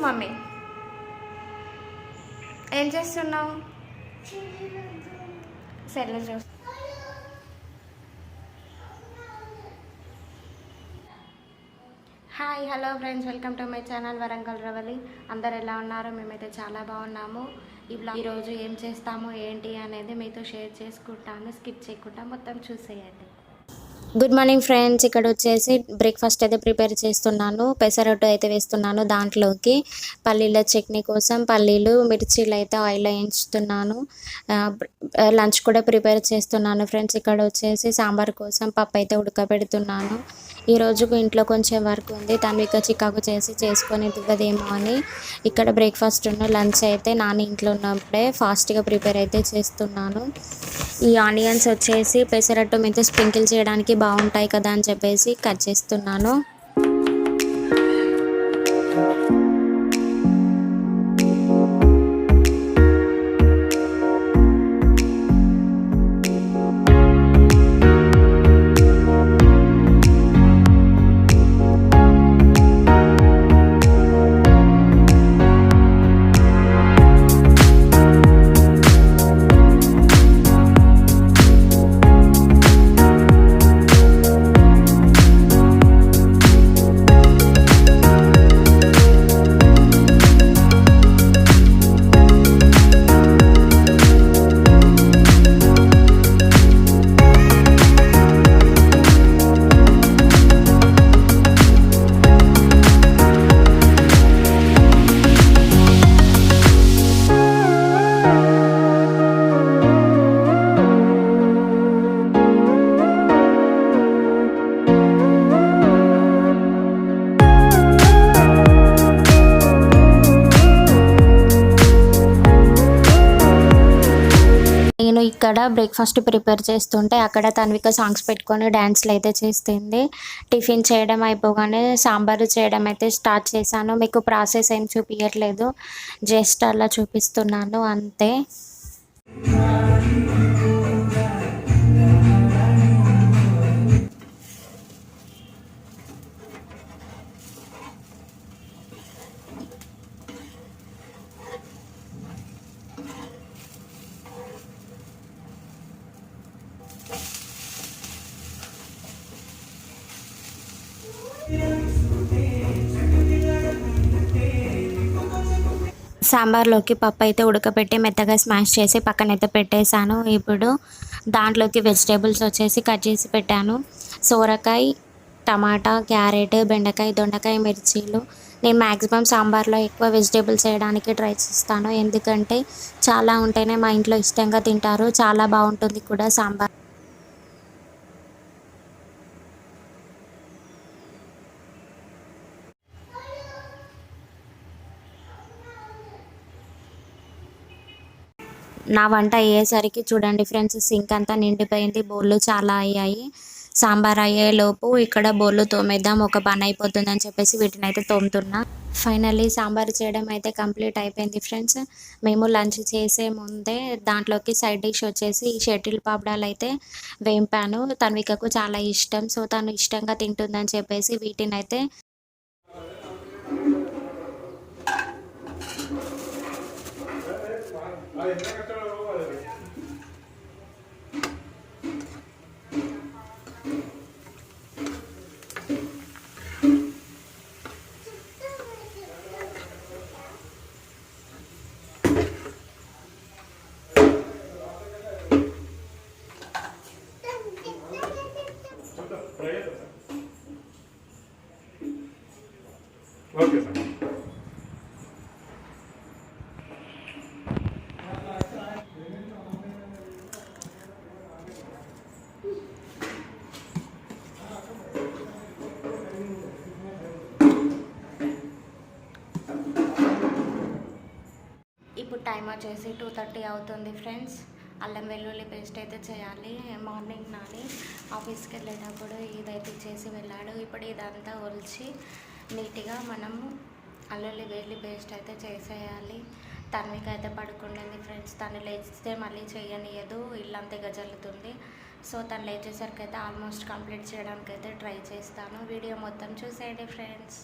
Mummy ఏం చేస్తున్నావు? Cell చూస్తా. Hi hello friends, welcome to my channel Warangal Ravali. అందరు ఎలా ఉన్నారు? మేమైతే చాలా బాగున్నాము. ఈరోజు ఏం చేస్తాము ఏంటి అనేది మీతో షేర్ చేసుకుంటాను. స్కిప్ చేయకుండా మొత్తం చూసేయండి. Good morning friends. ఇక్కడ వచ్చేసి బ్రేక్ఫాస్ట్ అయితే ప్రిపేర్ చేస్తున్నాను. పెసరట్టు అయితే వేస్తున్నాను. దాంట్లోకి పల్లీల చట్నీ కోసం పల్లీలు మిర్చీలు అయితే ఆయిల్ వేయించుతున్నాను. లంచ్ కూడా ప్రిపేర్ చేస్తున్నాను ఫ్రెండ్స్. ఇక్కడ వచ్చేసి సాంబార్ కోసం పప్పు అయితే ఉడకబెడుతున్నాను. ఈరోజు ఇంట్లో కొంచెం వర్క్ ఉంది, తన్విక చికాకు చేసుకొని దివ్వదేమో అని ఇక్కడ బ్రేక్ఫాస్ట్ లంచ్ అయితే నాన్న ఇంట్లో ఉన్నప్పుడే ఫాస్ట్గా ప్రిపేర్ అయితే చేస్తున్నాను. ఈ ఆనియన్స్ వచ్చేసి పెసరట్టు మీద స్ప్రింకిల్ చేయడానికి బాగుంటాయి కదా అని చెప్పేసి కట్ చేస్తున్నాను. నేను ఇక్కడ బ్రేక్ఫాస్ట్ ప్రిపేర్ చేస్తుంటే అక్కడ తన్విక సాంగ్స్ పెట్టుకొని డ్యాన్స్లు అయితే చేస్తుంది. టిఫిన్ చేయడం అయిపోగానే సాంబారు చేయడం అయితే స్టార్ట్ చేశాను. మీకు ప్రాసెస్ ఏం చూపించట్లేదు, జస్ట్ అలా చూపిస్తున్నాను అంతే. సాంబార్లోకి పప్పు అయితే ఉడకబెట్టి మెత్తగా స్మాష్ చేసి పక్కనైతే పెట్టేశాను. ఇప్పుడు దాంట్లోకి వెజిటేబుల్స్ వచ్చేసి కట్ చేసి పెట్టాను. సోరకాయ, టమాటా, క్యారెట్, బెండకాయ, దొండకాయ, మిర్చీలు. నేను మ్యాక్సిమం సాంబార్లో ఎక్కువ వెజిటేబుల్స్ వేయడానికి ట్రై చేస్తాను, ఎందుకంటే చాలా ఉంటేనే మా ఇంట్లో ఇష్టంగా తింటారు. చాలా బాగుంటుంది కూడా సాంబార్. నా వంట అయ్యేసరికి చూడండి ఫ్రెండ్స్, సింక్ అంతా నిండిపోయింది, బోళ్ళు చాలా అయ్యాయి. సాంబార్ అయ్యేలోపు ఇక్కడ బోళ్ళు తోమేద్దాం, ఒక పని అయిపోతుందని చెప్పేసి వీటిని అయితే తోముతున్నా. ఫైనల్లీ సాంబార్ చేయడం అయితే కంప్లీట్ అయిపోయింది ఫ్రెండ్స్. మేము లంచ్ చేసే ముందే దాంట్లోకి సైడ్ డిష్ వచ్చేసి ఈ షటిల్ పాపడాలు అయితే వేంపాను. తన్వికకు చాలా ఇష్టం, సో తను ఇష్టంగా తింటుందని చెప్పేసి వీటిని అయితే ఓకే సార్. ఇప్పుడు టైం వచ్చేసి 2:30 అవుతుంది ఫ్రెండ్స్. అల్లం వెల్లుల్లి పేస్ట్ అయితే చేయాలి. మార్నింగ్ నాని ఆఫీస్కి వెళ్ళేటప్పుడు ఇదైతే చేసి వెళ్ళాడు. ఇప్పుడు ఇదంతా ఒలిచి నీట్గా మనము అల్లం వెల్లుల్లి పేస్ట్ అయితే చేసేయాలి. తన్విక అయితే పడుకుంటుంది ఫ్రెండ్స్. తను లేచితే మళ్ళీ చేయనియదు, ఇల్లంతా గజల్లుతుంది. సో తను లేచేసరికి అయితే ఆల్మోస్ట్ కంప్లీట్ చేయడానికి అయితే ట్రై చేస్తాను. వీడియో మొత్తం చూసేయండి ఫ్రెండ్స్.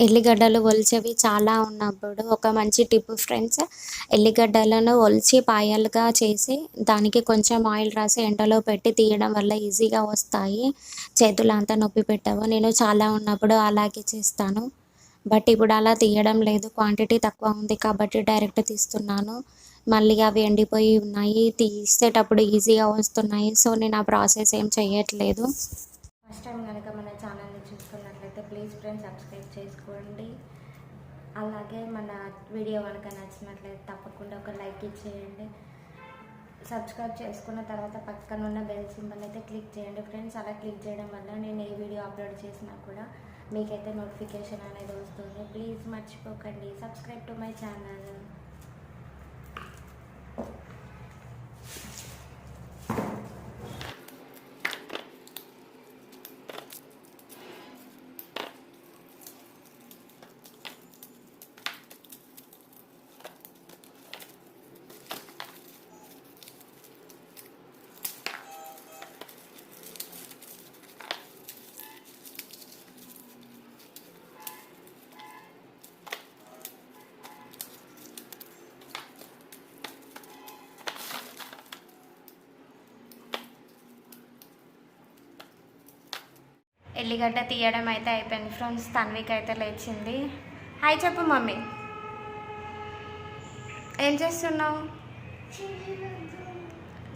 ఎల్లిగడ్డలు ఒలిచేవి చాలా ఉన్నప్పుడు ఒక మంచి టిప్ ఫ్రెండ్స్, ఎల్లిగడ్డలను ఒలిచి పాయలుగా చేసి దానికి కొంచెం ఆయిల్ రాసి ఎండలో పెట్టి తీయడం వల్ల ఈజీగా వస్తాయి, చేతులు అంతా నొప్పి పెట్టవు. నేను చాలా ఉన్నప్పుడు అలాగే చేస్తాను, బట్ ఇప్పుడు అలా తీయడం లేదు, క్వాంటిటీ తక్కువ ఉంది కాబట్టి డైరెక్ట్ తీస్తున్నాను. మళ్ళీ అవి ఎండిపోయి ఉన్నాయి, తీసేటప్పుడు ఈజీగా వస్తున్నాయి, సో నేను ఆ ప్రాసెస్ ఏం చేయట్లేదు. ఫస్ట్ టైం కనుక మన ఛానల్ని చూసుకున్నట్లయితే ప్లీజ్ ఫ్రెండ్స్ సబ్స్క్రైబ్ చేసుకోండి. అలాగే మన వీడియో కనుక నచ్చినట్లయితే తప్పకుండా ఒక లైక్ ఇచ్చేయండి. సబ్స్క్రైబ్ చేసుకున్న తర్వాత పక్కన ఉన్న బెల్ సింబల్ అయితే క్లిక్ చేయండి ఫ్రెండ్స్. అలా క్లిక్ చేయడం వల్ల నేను ఏ వీడియో అప్లోడ్ చేసినా కూడా మీకైతే నోటిఫికేషన్ అనేది వస్తుంది. ప్లీజ్ మర్చిపోకండి, సబ్స్క్రైబ్ టు మై ఛానల్. ఎల్లిగడ్డ తీయడం అయితే అయిపోయింది ఫ్రెండ్స్. తన్వికి అయితే లేచింది. హాయ్ చెప్పు మమ్మీ. ఏం చేస్తున్నావు?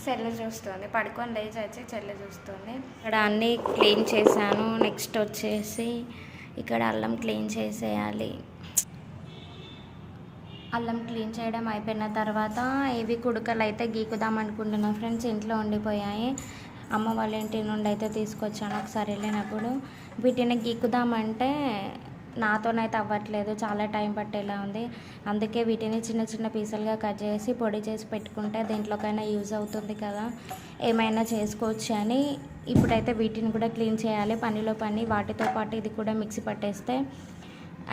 చెల్లి చూస్తుంది, పడుకొని లేచి వచ్చి చెల్లి చూస్తుంది. ఇక్కడ అన్నీ క్లీన్ చేశాను. నెక్స్ట్ వచ్చేసి ఇక్కడ అల్లం క్లీన్ చేసేయాలి. అల్లం క్లీన్ చేయడం అయిపోయిన తర్వాత ఇవి కుడుకలు అయితే గీకుదాం అనుకుంటున్నాను ఫ్రెండ్స్. ఇంట్లో ఉండిపోయాయి, అమ్మ వాళ్ళ ఇంటి నుండి అయితే తీసుకొచ్చాను ఒకసారి వెళ్ళినప్పుడు. వీటిని గీకుదామంటే నాతోనైతే అవ్వట్లేదు, చాలా టైం పట్టేలా ఉంది. అందుకే వీటిని చిన్న చిన్న పీసులుగా కట్ చేసి పొడి చేసి పెట్టుకుంటే దేంట్లోకైనా యూజ్ అవుతుంది కదా, ఏమైనా చేసుకోవచ్చు అని ఇప్పుడైతే వీటిని కూడా క్లీన్ చేయాలి. పనిలో పని వాటితో పాటు ఇది కూడా మిక్సీ పట్టేస్తే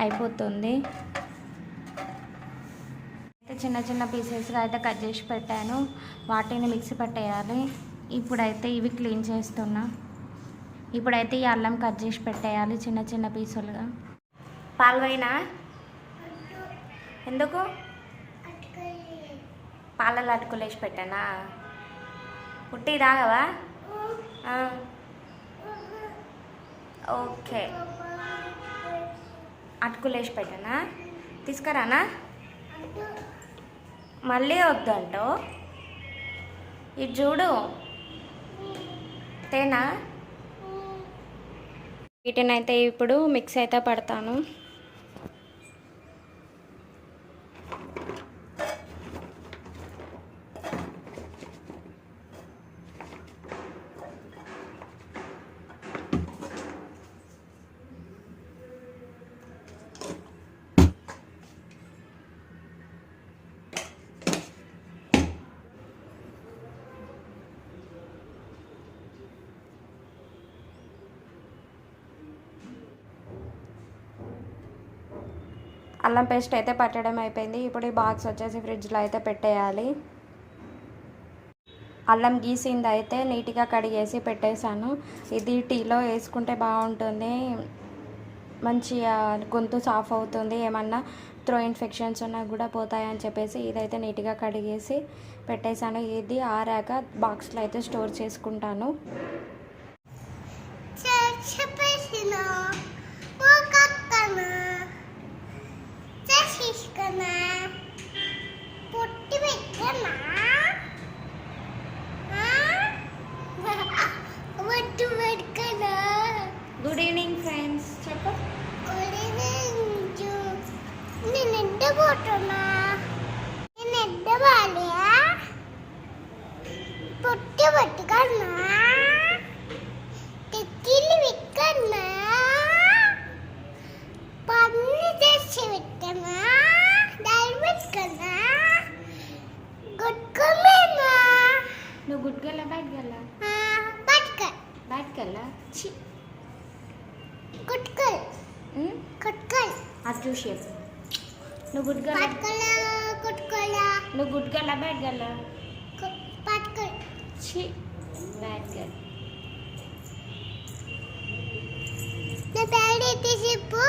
అయిపోతుంది. అయితే చిన్న చిన్న పీసెస్గా అయితే కట్ చేసి పెట్టాను, వాటిని మిక్సీ పట్టేయాలి. ఇప్పుడైతే ఇవి క్లీన్ చేస్తున్నా. ఇప్పుడైతే ఈ అల్లం కట్ చేసి పెట్టేయాలి చిన్న చిన్న పీసులుగా. పాల్వైనా ఎందుకు? పాలలో అటుకులేసి పెట్టానా? పుట్టి తాగవా? ఓకే, అటుకులేసి పెట్టానా? తీసుకురానా? మళ్ళీ వద్దంటో ఇది చూడు, తేనా? వీటిని అయితే ఇప్పుడు మిక్స్ అయితే పడతాను. అల్లం పేస్ట్ అయితే పట్టడం అయిపోయింది. ఇప్పుడు ఈ బాక్స్ వచ్చేసి ఫ్రిడ్జ్లో అయితే పెట్టేయాలి. అల్లం గీసింది అయితే నీట్గా కడిగేసి పెట్టేశాను. ఇది టీలో వేసుకుంటే బాగుంటుంది, మంచిగా గొంతు సాఫ్ అవుతుంది, ఏమన్నా త్రో ఇన్ఫెక్షన్స్ ఉన్నా కూడా పోతాయని చెప్పేసి ఇదైతే నీట్గా కడిగేసి పెట్టేశాను. ఇది ఆరాక బాక్స్లో అయితే స్టోర్ చేసుకుంటాను. Good evening friends. చెప్పు. Good evening. నేను ఎండబోతున్నా, నేను ఎండబాలియా పొట్టి పట్టుకన్నా, తెక్కిళ్ళు విక్కన్నా, పన్ను తెచ్చి విక్కన్నా, దాని పెట్టుకన్నా, గుడ్కొమ్మేనా. నువ్వు గుడ్గల్లా బయటకెళ్ళా? బయటకెళ్ళా. గుడ్కల్ గుడ్కల్ అది చూసి నువ్వు గుడ్గల్ నువ్వు గుడ్గల్లా బయటకెళ్ళా? బయటకెళ్ళ. నా పేరు చెప్పు.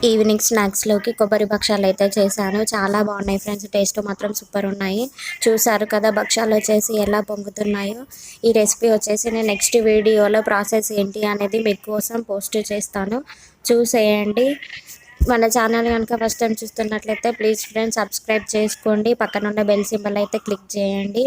ఈవినింగ్ స్నాక్స్లోకి కొబ్బరి భక్షాలు అయితే చేశాను. చాలా బాగున్నాయి ఫ్రెండ్స్, టేస్ట్ మాత్రం సూపర్ ఉన్నాయి. చూసారు కదా భక్షాలు వచ్చేసి ఎలా పొంగుతున్నాయో. ఈ రెసిపీ వచ్చేసి నేను నెక్స్ట్ వీడియోలో ప్రాసెస్ ఏంటి అనేది మీకోసం పోస్ట్ చేస్తాను, చూసేయండి. మన ఛానల్ కనుక ఫస్ట్ టైం చూస్తున్నట్లయితే ప్లీజ్ ఫ్రెండ్స్ సబ్స్క్రైబ్ చేసుకోండి, పక్కన ఉన్న బెల్ సింబల్ అయితే క్లిక్ చేయండి.